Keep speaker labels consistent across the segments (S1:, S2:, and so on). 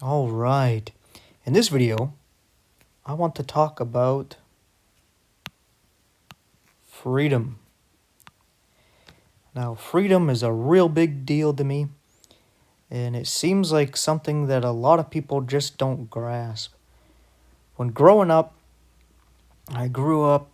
S1: All right. In this video, I want to talk about freedom. Now, freedom is a real big deal to me, and it seems like something that a lot of people just don't grasp. When growing up, I grew up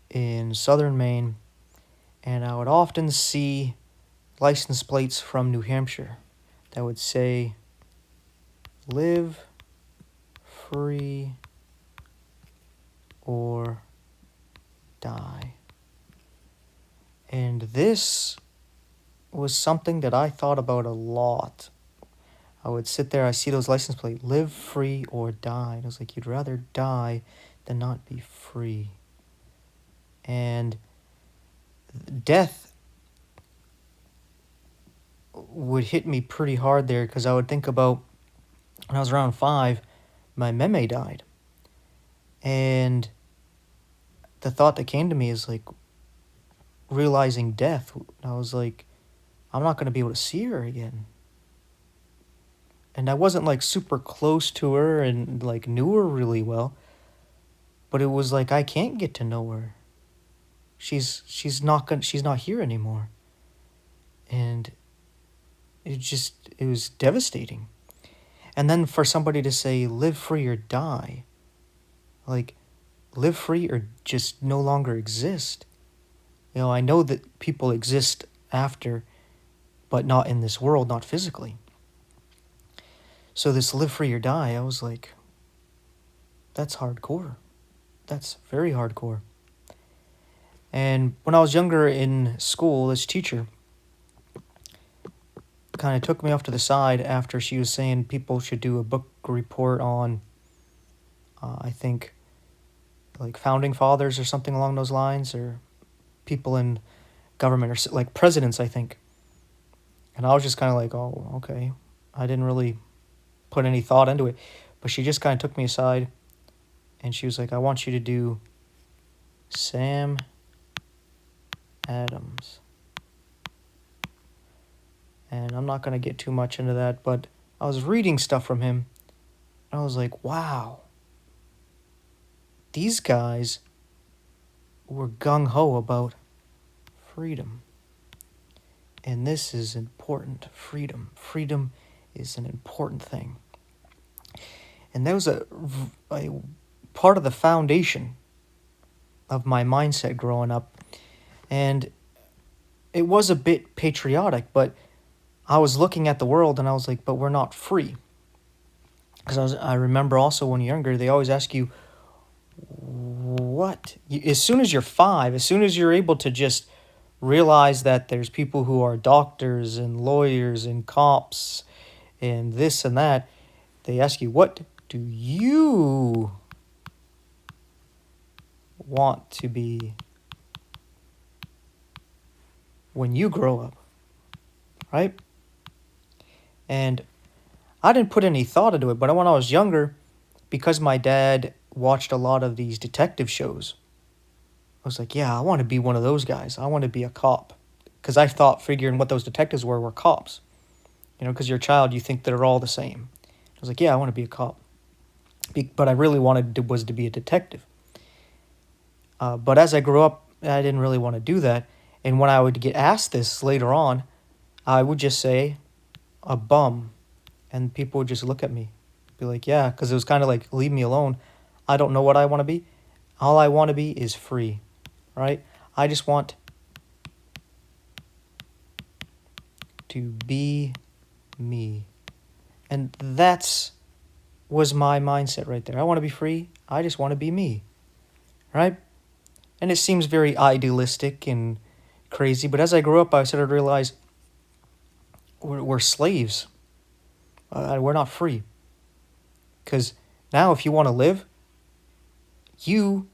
S1: in southern Maine, and I would often see license plates from New Hampshire that would say, live free or die. And this was something that I thought about a lot. I would sit there, I see those license plates, live free or die. And I was like, you'd rather die than not be free. And death would hit me pretty hard there because I would think about when I was around 5, my meme died. And the thought that came to me is like realizing death. I was like, I'm not going to be able to see her again. And I wasn't like super close to her and like knew her really well, but it was like I can't get to know her. She's not here anymore. And it was devastating. And then for somebody to say live free or die, like live free or just no longer exist. You know, I know that people exist after, but not in this world, not physically. So this live free or die, I was like, that's hardcore. That's very hardcore. And when I was younger in school, this teacher kind of took me off to the side after she was saying people should do a book report on, I think, like founding fathers or something along those lines, or people in government, or like presidents, I think. And I was just kind of like, oh, okay. I didn't really put any thought into it. But she just kind of took me aside, and she was like, I want you to do Sam Adams. And I'm not going to get too much into that, but I was reading stuff from him, and I was like, wow. These guys were gung-ho about freedom. And this is important. Freedom. Freedom is an important thing. And that was a part of the foundation of my mindset growing up. And it was a bit patriotic, but I was looking at the world and I was like, but we're not free. Because I remember also when you're younger, they always ask you, what? As soon as you're 5, as soon as you're able to just realize that there's people who are doctors and lawyers and cops and this and that, they ask you, what do you want to be when you grow up, right? And I didn't put any thought into it, but when I was younger, because my dad watched a lot of these detective shows, I was like, yeah, I want to be one of those guys. I want to be a cop. Because I thought figuring what those detectives were cops. You know, because you're a child, you think they're all the same. I was like, yeah, I want to be a cop. But I really was to be a detective. But as I grew up, I didn't really want to do that. And when I would get asked this later on, I would just say, a bum. And people would just look at me. Be like, yeah, because it was kind of like, leave me alone. I don't know what I want to be. All I want to be is free, right? I just want to be me. And was my mindset right there. I want to be free. I just want to be me, right? And it seems very idealistic and crazy, but as I grew up, I started to realize we're slaves. We're not free. Because now if you want to live, the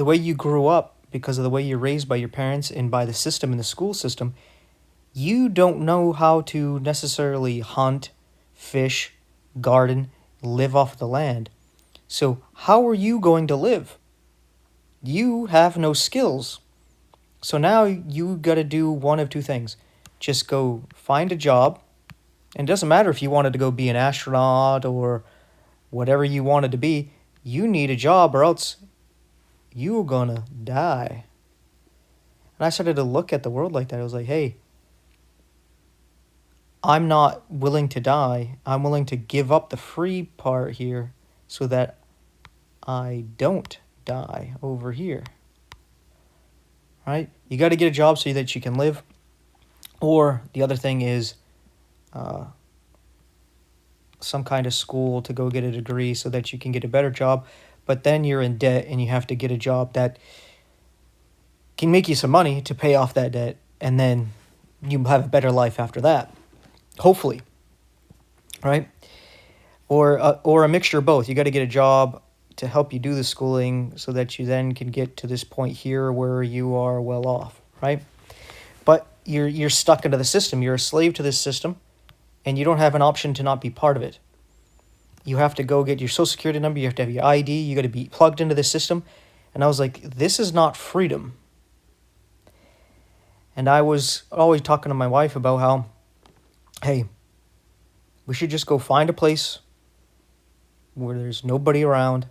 S1: way you grew up, because of the way you're raised by your parents and by the system in the school system, you don't know how to necessarily hunt, fish, garden, live off the land. So how are you going to live? You have no skills. So now you got to do one of two things. Just go find a job And it doesn't matter if you wanted to go be an astronaut or whatever you wanted to be, you need a job or else you're gonna die. And I started to look at the world like that. I was like, hey, I'm not willing to die. I'm willing to give up the free part here so that I don't die over here. Right? You got to get a job so that you can live. Or the other thing is uh, some kind of school to go get a degree so that you can get a better job. But then you're in debt and you have to get a job that can make you some money to pay off that debt. And then you have a better life after that. Hopefully. Right? Or a mixture of both. You got to get a job to help you do the schooling so that you then can get to this point here where you are well off, right? But you're stuck into the system. You're a slave to this system, and you don't have an option to not be part of it. You have to go get your social security number. You have to have your ID. You got to be plugged into the system. And I was like, this is not freedom. And I was always talking to my wife about how, hey, we should just go find a place where there's nobody around,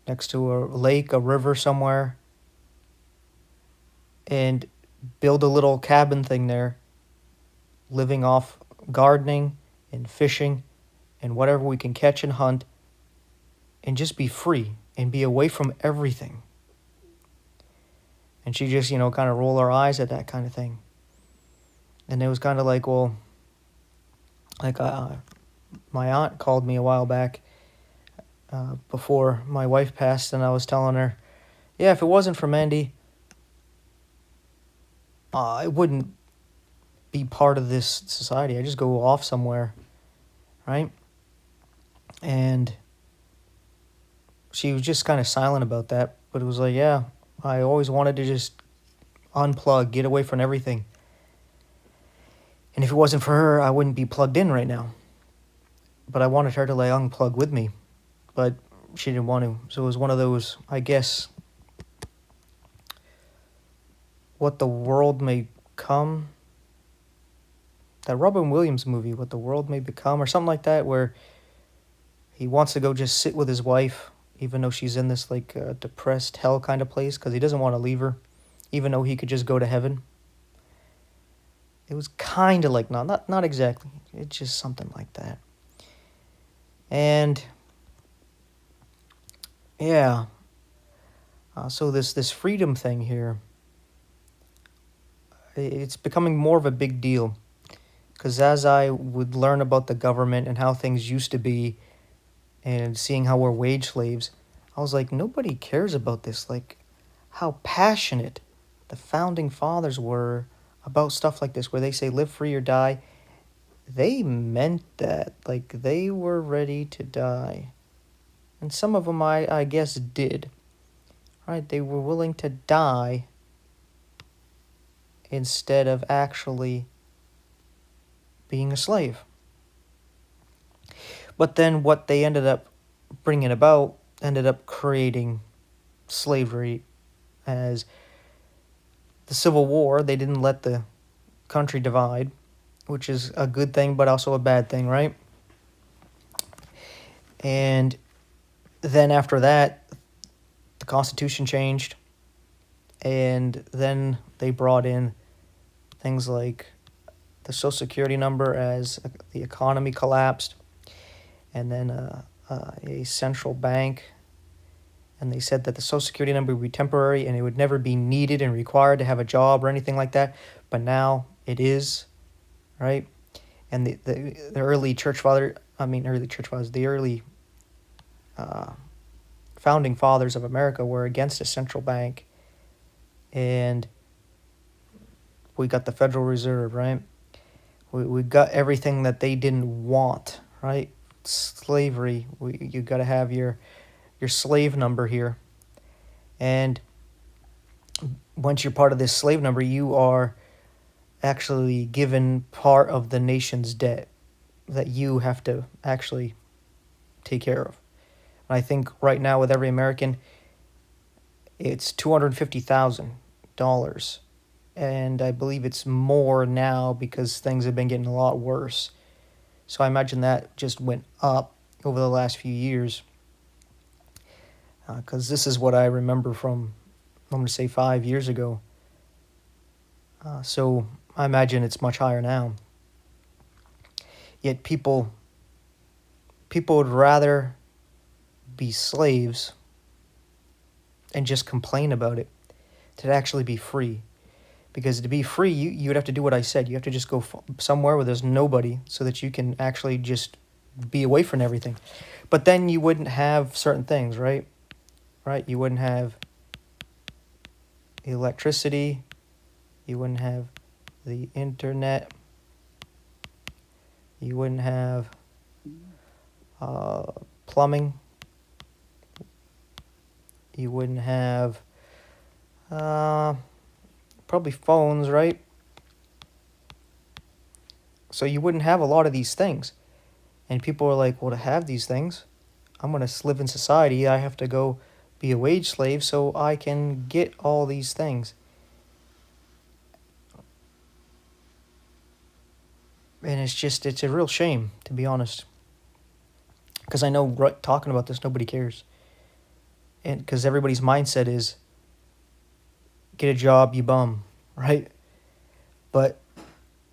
S1: next to a lake, a river somewhere, and build a little cabin thing there, living off gardening and fishing and whatever we can catch and hunt, and just be free and be away from everything. And she just, kind of roll her eyes at that kind of thing. And it was kind of like, well, like my aunt called me a while back before my wife passed, and I was telling her, yeah, if it wasn't for Mandy, I wouldn't be part of this society. I just go off somewhere, right? And she was just kind of silent about that, but it was like, yeah, I always wanted to just unplug, get away from everything. And if it wasn't for her, I wouldn't be plugged in right now. But I wanted her to unplug with me, but she didn't want to. So it was one of those, I guess, what the world may come. That Robin Williams movie, What the World May Become, or something like that, where he wants to go just sit with his wife, even though she's in this depressed hell kind of place, because he doesn't want to leave her, even though he could just go to heaven. It was kind of like, not exactly. It's just something like that. And yeah, so this freedom thing here, it's becoming more of a big deal. Because as I would learn about the government and how things used to be, and seeing how we're wage slaves, I was like, nobody cares about this. Like, how passionate the founding fathers were about stuff like this, where they say live free or die. They meant that. Like, they were ready to die. And some of them, I guess, did. Right? They were willing to die instead of actually being a slave. But then what they ended up bringing about ended up creating slavery as the Civil War. They didn't let the country divide, which is a good thing, but also a bad thing, right? And then after that, the Constitution changed, and then they brought in things like the Social Security number as the economy collapsed, and then a central bank, and they said that the Social Security number would be temporary and it would never be needed and required to have a job or anything like that, but now it is, right? And the early the early founding fathers of America were against a central bank, and we got the Federal Reserve, right? We got everything that they didn't want, right? Slavery, you got to have your slave number here. And once you're part of this slave number, you are actually given part of the nation's debt that you have to actually take care of. And I think right now with every American, it's $250,000 and I believe it's more now because things have been getting a lot worse. So I imagine that just went up over the last few years, because this is what I remember from, I'm going to say 5 years ago. So I imagine it's much higher now. Yet people would rather be slaves and just complain about it to actually be free. Because to be free, you would have to do what I said. You have to just go somewhere where there's nobody so that you can actually just be away from everything. But then you wouldn't have certain things, right? Right? You wouldn't have electricity. You wouldn't have the internet. You wouldn't have plumbing. You wouldn't have probably phones, right? So you wouldn't have a lot of these things. And people are like, well, to have these things, I'm going to live in society. I have to go be a wage slave so I can get all these things. And it's a real shame, to be honest. Because I know talking about this, nobody cares. And because everybody's mindset is, get a job, you bum, right? But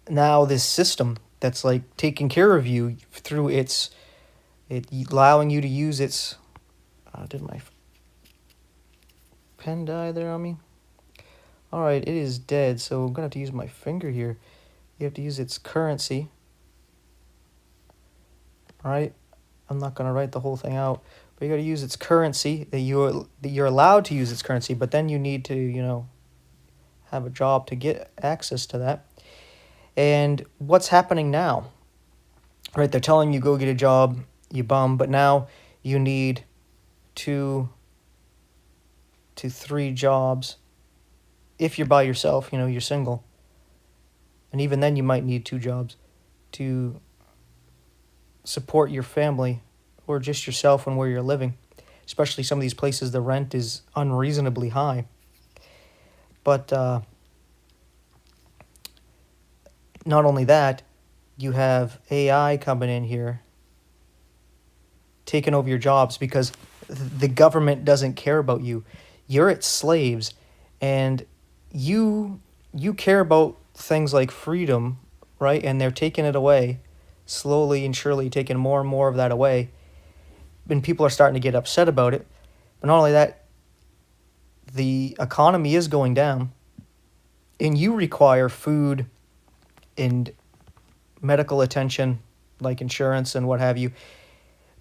S1: now this system that's like taking care of you through it allowing you to use its, did my pen die there on me? All right, it is dead, so I'm gonna have to use my finger here. You have to use its currency. All right, I'm not gonna write the whole thing out, but you gotta use its currency. That you're allowed to use its currency, but then you need to have a job to get access to that. And what's happening now? Right, they're telling you go get a job, you bum, but now you need 2 to 3 jobs. If you're by yourself, you're single. And even then you might need 2 jobs to support your family or just yourself and where you're living. Especially some of these places, the rent is unreasonably high. But not only that, you have AI coming in here, taking over your jobs because the government doesn't care about you. You're its slaves, and you care about things like freedom, right? And they're taking it away, slowly and surely taking more and more of that away. And people are starting to get upset about it. But not only that, the economy is going down, and you require food and medical attention, like insurance and what have you.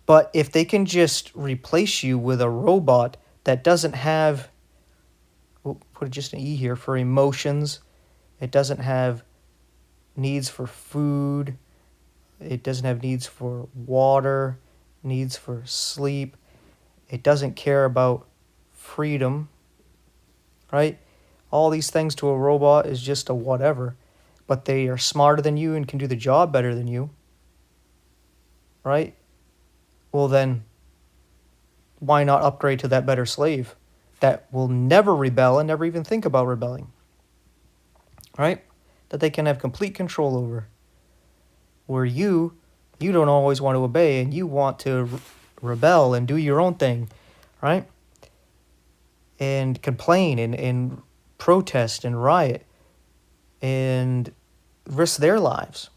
S1: But if they can just replace you with a robot that doesn't have, we'll put just an E here, for emotions, it doesn't have needs for food, it doesn't have needs for water, needs for sleep, it doesn't care about freedom, right? All these things to a robot is just a whatever, but they are smarter than you and can do the job better than you, right? Well then, why not upgrade to that better slave that will never rebel and never even think about rebelling, right? That they can have complete control over. Where you don't always want to obey and you want to rebel and do your own thing, right? And complain and protest and riot and risk their lives,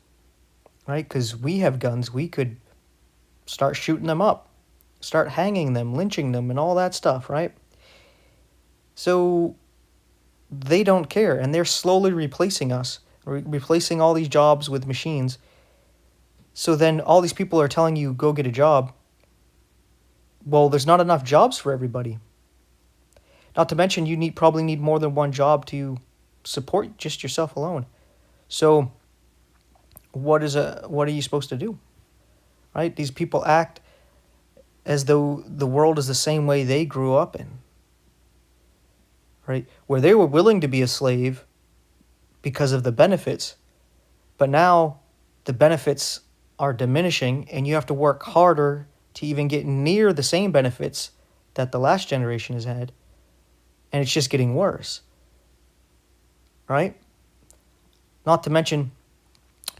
S1: right? Because we have guns, we could start shooting them up, start hanging them, lynching them, and all that stuff, right? So they don't care, and they're slowly replacing us, replacing all these jobs with machines. So then all these people are telling you, go get a job. Well, there's not enough jobs for everybody. Not to mention, you probably need more than one job to support just yourself alone. So what are you supposed to do? Right? These people act as though the world is the same way they grew up in. Right? Where they were willing to be a slave because of the benefits, but now the benefits are diminishing and you have to work harder to even get near the same benefits that the last generation has had. And it's just getting worse. right? Not to mention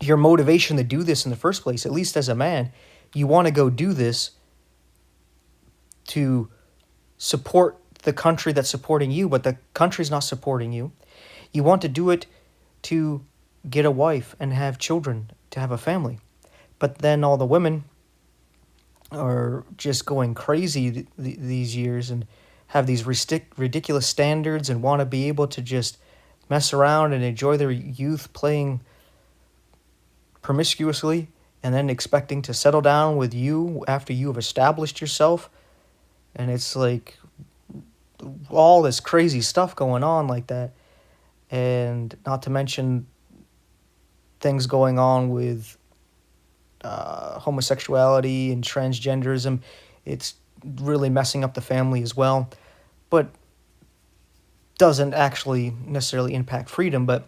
S1: your motivation to do this in the first place, at least as a man, you want to go do this to support the country that's supporting you, but the country's not supporting you. You want to do it to get a wife and have children, to have a family. But then all the women are just going crazy these years and have these ridiculous standards and want to be able to just mess around and enjoy their youth playing promiscuously and then expecting to settle down with you after you have established yourself. And it's like all this crazy stuff going on like that. And not to mention things going on with homosexuality and transgenderism. It's really messing up the family as well, but doesn't actually necessarily impact freedom, but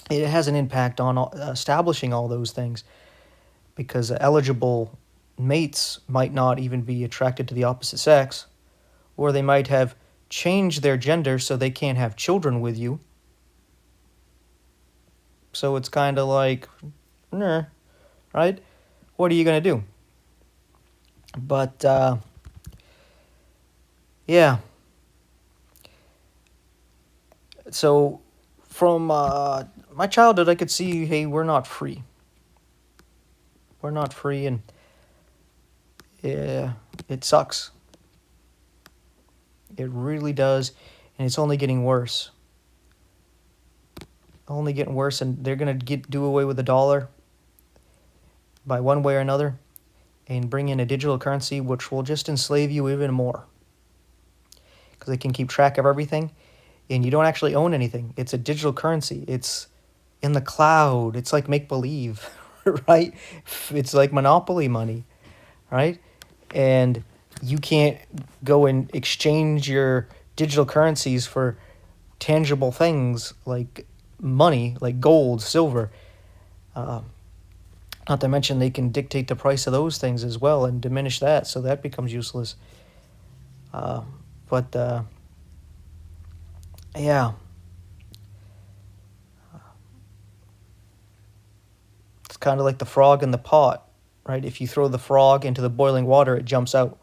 S1: it has an impact on establishing all those things, because eligible mates might not even be attracted to the opposite sex, or they might have changed their gender so they can't have children with you. So it's kind of like, nah, right? What are you going to do? But, yeah. So from my childhood, I could see, hey, we're not free. We're not free, and yeah, it sucks. It really does, and it's only getting worse. Only getting worse, and they're going to do away with the dollar by one way or another and bring in a digital currency which will just enslave you even more, because they can keep track of everything and you don't actually own anything. It's a digital currency. It's in the cloud. It's like make-believe, right? It's like Monopoly money, right? And you can't go and exchange your digital currencies for tangible things like money, like gold, silver. Not to mention they can dictate the price of those things as well and diminish that, so that becomes useless. But yeah, it's kind of like the frog in the pot, right? If you throw the frog into the boiling water, it jumps out.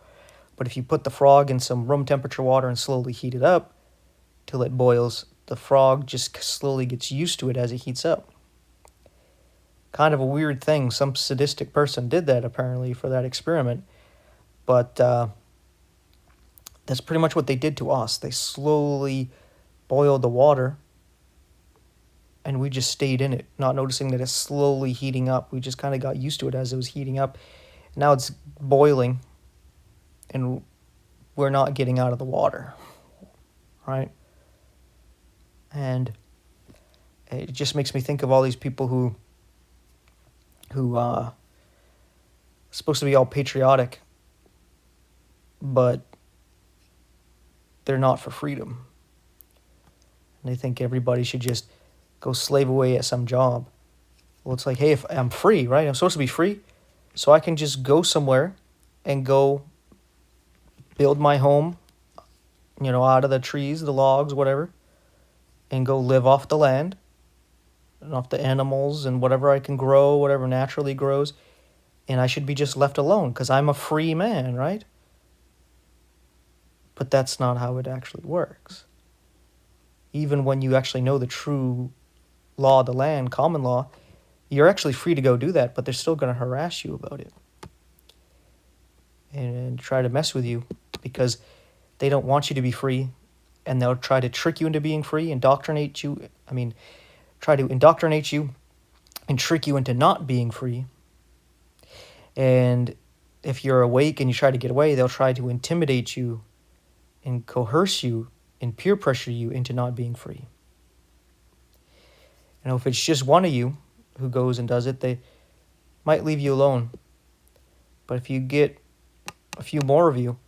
S1: But if you put the frog in some room temperature water and slowly heat it up till it boils, the frog just slowly gets used to it as it heats up. Kind of a weird thing. Some sadistic person did that apparently for that experiment. But that's pretty much what they did to us. They slowly boiled the water and we just stayed in it, not noticing that it's slowly heating up. We just kind of got used to it as it was heating up. Now it's boiling and we're not getting out of the water, right? And it just makes me think of all these people who supposed to be all patriotic, but they're not for freedom. And they think everybody should just go slave away at some job. Well, it's like, hey, if I'm free, right? I'm supposed to be free, so I can just go somewhere and go build my home, out of the trees, the logs, whatever, and go live off the land and off the animals and whatever I can grow, whatever naturally grows, and I should be just left alone because I'm a free man, right? But that's not how it actually works. Even when you actually know the true law of the land, common law, you're actually free to go do that, but they're still going to harass you about it and try to mess with you because they don't want you to be free, and they'll try to trick you into being free, try to indoctrinate you and trick you into not being free. And if you're awake and you try to get away, they'll try to intimidate you and coerce you and peer pressure you into not being free. If it's just one of you who goes and does it, they might leave you alone. But if you get a few more of you,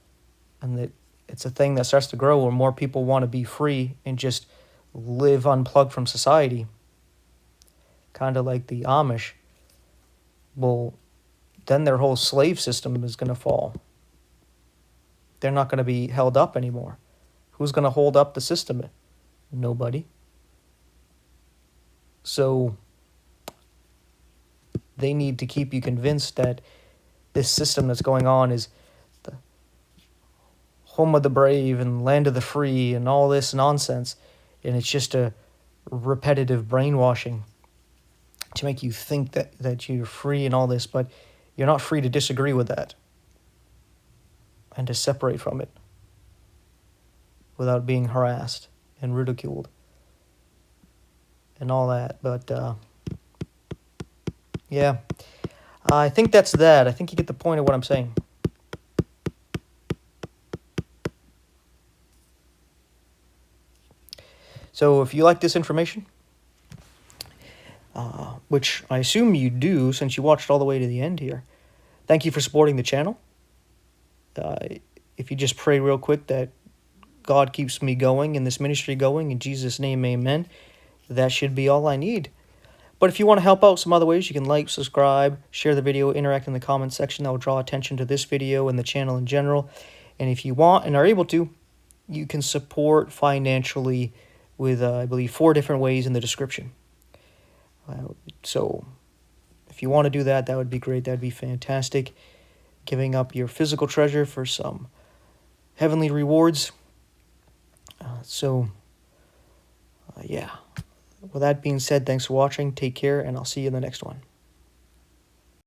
S1: and it's a thing that starts to grow where more people want to be free and just live unplugged from society, kind of like the Amish, well, then their whole slave system is going to fall. They're not going to be held up anymore. Who's going to hold up the system? Nobody. So they need to keep you convinced that this system that's going on is the home of the brave and land of the free and all this nonsense. And it's just a repetitive brainwashing to make you think that you're free and all this, but you're not free to disagree with that and to separate from it without being harassed and ridiculed and all that. But yeah, I think that's that. I think you get the point of what I'm saying. So if you like this information, which I assume you do since you watched all the way to the end here, thank you for supporting the channel. If you just pray real quick that God keeps me going and this ministry going, in Jesus' name, amen, that should be all I need. But if you want to help out some other ways, you can like, subscribe, share the video, interact in the comment section. That will draw attention to this video and the channel in general. And if you want and are able to, you can support financially with, I believe, 4 different ways in the description. So if you want to do that, that would be great. That would be fantastic. Giving up your physical treasure for some heavenly rewards. Yeah. With that being said, thanks for watching. Take care, and I'll see you in the next one.